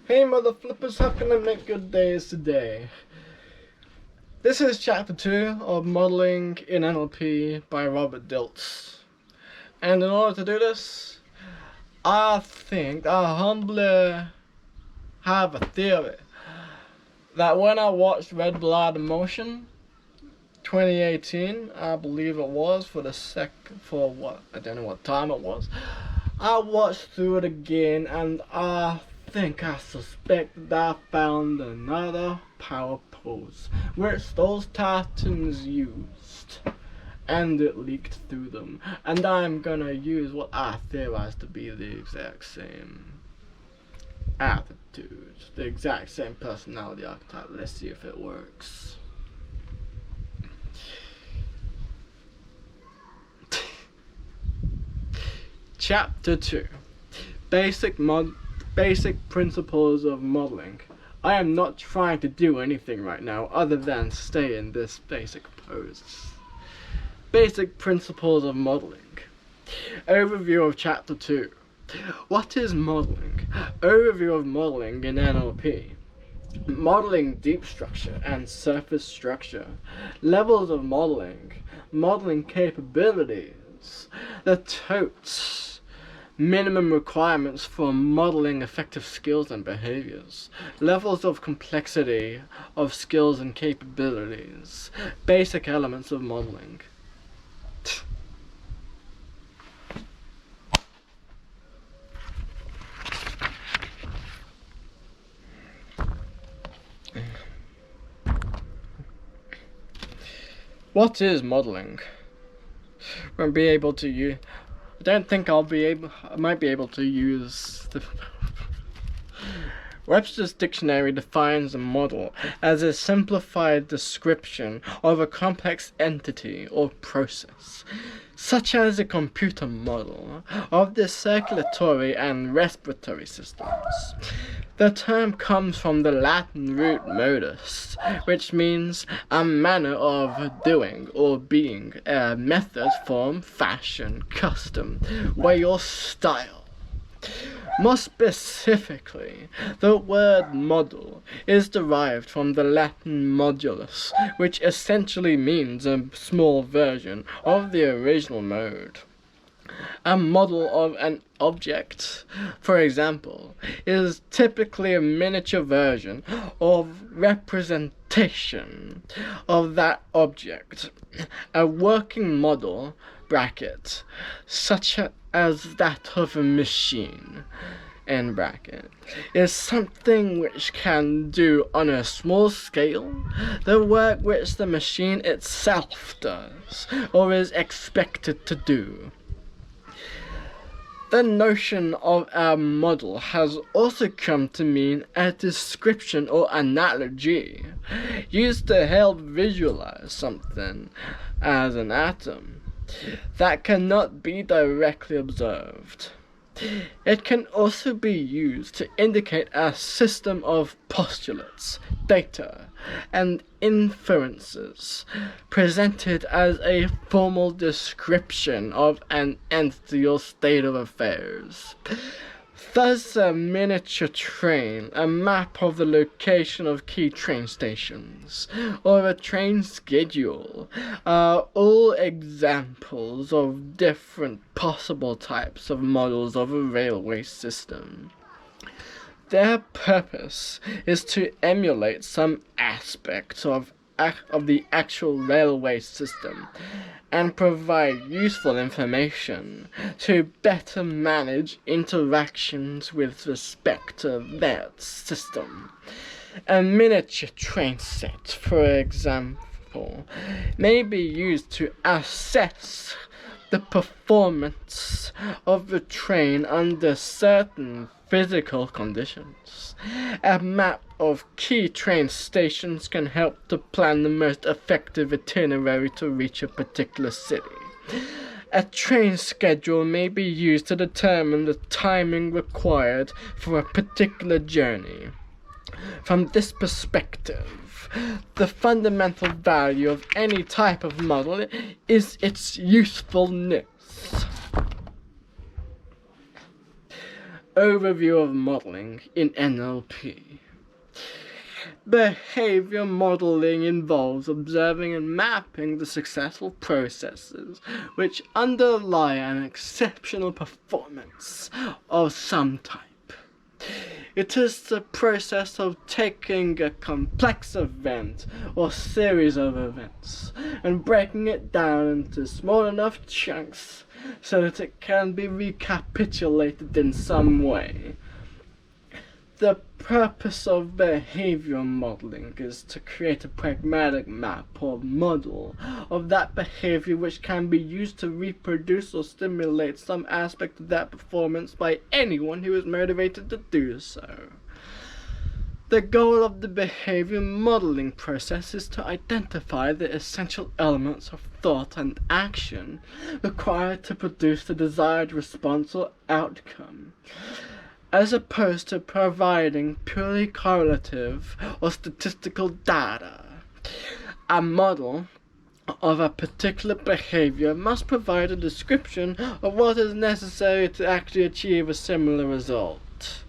Hey mother flippers, how can I make your days today? This is chapter 2 of Modeling in NLP by Robert Dilts. And in order to do this, I humbly have a theory that when I watched Red Blood Emotion 2018, I believe it was, I don't know what time it was, I watched through it again and I suspect that I found another power pose which those Titans used, and it leaked through them, and I'm gonna use what I theorize to be the exact same attitude, the exact same personality archetype. Let's see if it works. Chapter 2. Basic principles of modeling. I am not trying to do anything right now other than stay in this basic pose. Basic principles of modeling. Overview of chapter 2. What is modeling? Overview of modeling in NLP. Modeling deep structure and surface structure. Levels of modeling. Modeling capabilities. The TOTES. Minimum requirements for modeling effective skills and behaviors. Levels of complexity of skills and capabilities. Basic elements of modeling. What is modeling? Won't be able to use. I don't think I might be able to use the Webster's Dictionary defines a model as a simplified description of a complex entity or process, such as a computer model of the circulatory and respiratory systems. The term comes from the Latin root modus, which means a manner of doing or being, a method, form, fashion, custom, way or style. More specifically, the word model is derived from the Latin modulus, which essentially means a small version of the original mode. A model of an object, for example, is typically a miniature version of representation of that object. A working model, bracket, such as that of a machine, end bracket, is something which can do on a small scale the work which the machine itself does or is expected to do. The notion of a model has also come to mean a description or analogy used to help visualize something as an atom that cannot be directly observed. It can also be used to indicate a system of postulates, data, and inferences presented as a formal description of an entity or state of affairs. Thus, a miniature train, a map of the location of key train stations, or a train schedule are all examples of different possible types of models of a railway system. Their purpose is to emulate some aspects of the actual railway system and provide useful information to better manage interactions with respect to that system. A miniature train set, for example, may be used to assess the performance of the train under certain physical conditions. A map of key train stations can help to plan the most effective itinerary to reach a particular city. A train schedule may be used to determine the timing required for a particular journey. From this perspective, the fundamental value of any type of model is its usefulness. Overview of Modeling in NLP. Behavior modeling involves observing and mapping the successful processes which underlie an exceptional performance of some type. It is the process of taking a complex event or series of events and breaking it down into small enough chunks so that it can be recapitulated in some way. The purpose of behavior modeling is to create a pragmatic map or model of that behavior which can be used to reproduce or stimulate some aspect of that performance by anyone who is motivated to do so. The goal of the behavior modeling process is to identify the essential elements of thought and action required to produce the desired response or outcome, as opposed to providing purely correlative or statistical data. A model of a particular behavior must provide a description of what is necessary to actually achieve a similar result.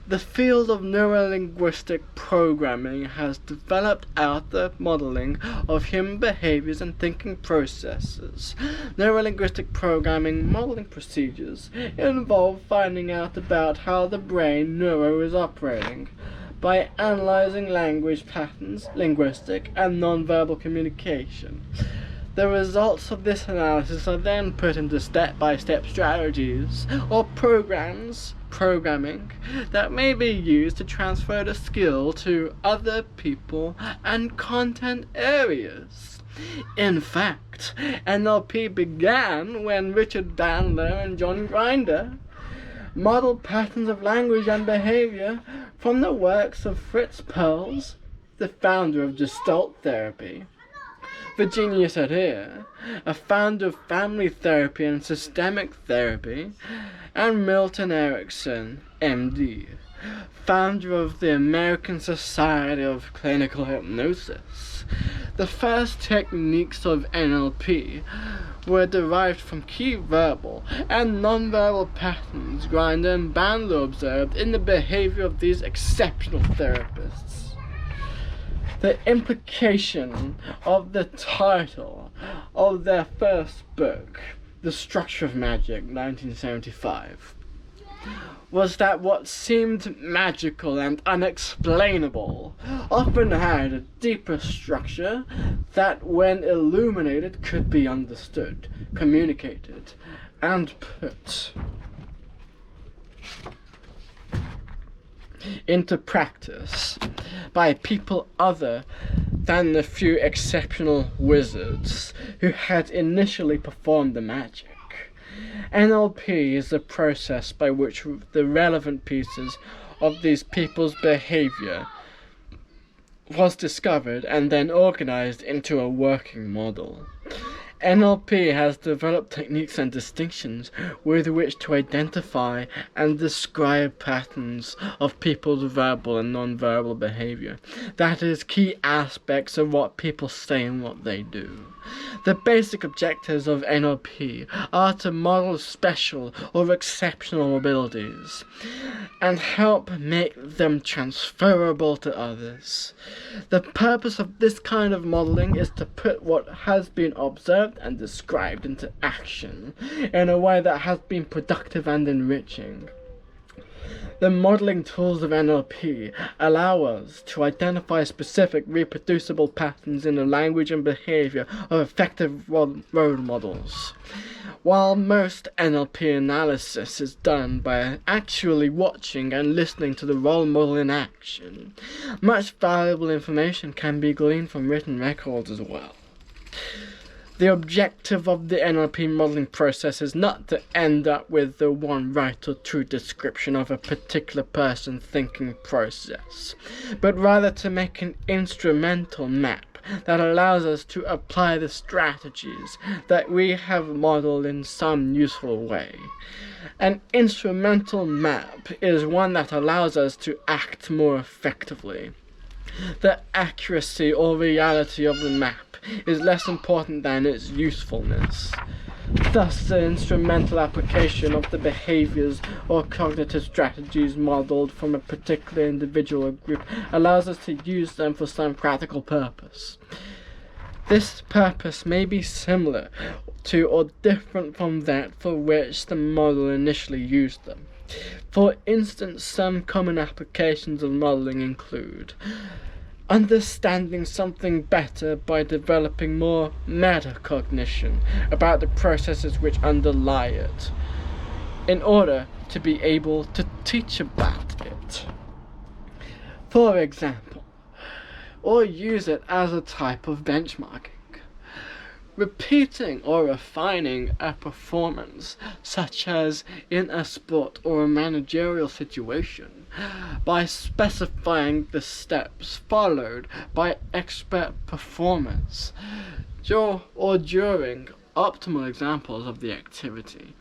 The field of neurolinguistic programming has developed out the modeling of human behaviors and thinking processes. Neurolinguistic programming modeling procedures involve finding out about how the brain is operating by analyzing language patterns, linguistic and nonverbal communication. The results of this analysis are then put into step-by-step strategies or programming that may be used to transfer the skill to other people and content areas. In fact, NLP began when Richard Bandler and John Grinder modeled patterns of language and behavior from the works of Fritz Perls, the founder of Gestalt therapy, Virginia Satir, a founder of family therapy and systemic therapy, and Milton Erickson, MD, founder of the American Society of Clinical Hypnosis. The first techniques of NLP were derived from key verbal and nonverbal patterns Grinder and Bandler observed in the behavior of these exceptional therapists. The implication of the title of their first book, The Structure of Magic, 1975, was that what seemed magical and unexplainable often had a deeper structure that, when illuminated, could be understood, communicated, and put into practice by people other than the few exceptional wizards who had initially performed the magic. NLP is the process by which the relevant pieces of these people's behavior was discovered and then organized into a working model. NLP has developed techniques and distinctions with which to identify and describe patterns of people's verbal and non-verbal behavior. That is, key aspects of what people say and what they do. The basic objectives of NLP are to model special or exceptional abilities and help make them transferable to others. The purpose of this kind of modeling is to put what has been observed and described into action in a way that has been productive and enriching. The modeling tools of NLP allow us to identify specific reproducible patterns in the language and behavior of effective role models. While most NLP analysis is done by actually watching and listening to the role model in action, much valuable information can be gleaned from written records as well. The objective of the NLP modeling process is not to end up with the one right or true description of a particular person's thinking process, but rather to make an instrumental map that allows us to apply the strategies that we have modeled in some useful way. An instrumental map is one that allows us to act more effectively. The accuracy or reality of the map is less important than its usefulness. Thus, the instrumental application of the behaviors or cognitive strategies modeled from a particular individual or group allows us to use them for some practical purpose. This purpose may be similar to or different from that for which the model initially used them. For instance, some common applications of modeling include understanding something better by developing more metacognition about the processes which underlie it, in order to be able to teach about it, for example, or use it as a type of benchmarking. Repeating or refining a performance, such as in a sport or a managerial situation, by specifying the steps followed by expert performers, or during optimal examples of the activity.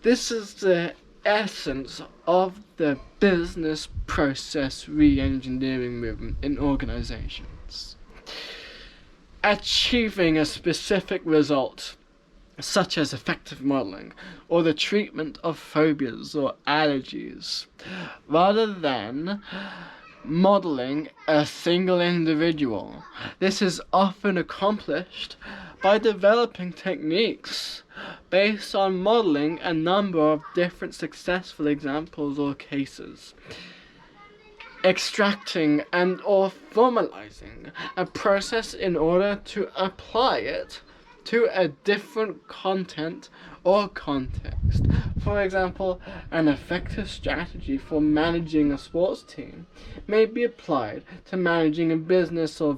This is the essence of the business process re-engineering movement in organizations. Achieving a specific result, such as effective modeling, or the treatment of phobias or allergies, rather than modeling a single individual. This is often accomplished by developing techniques based on modeling a number of different successful examples or cases. Extracting and or formalizing a process in order to apply it to a different content or context. For example, an effective strategy for managing a sports team may be applied to managing a business or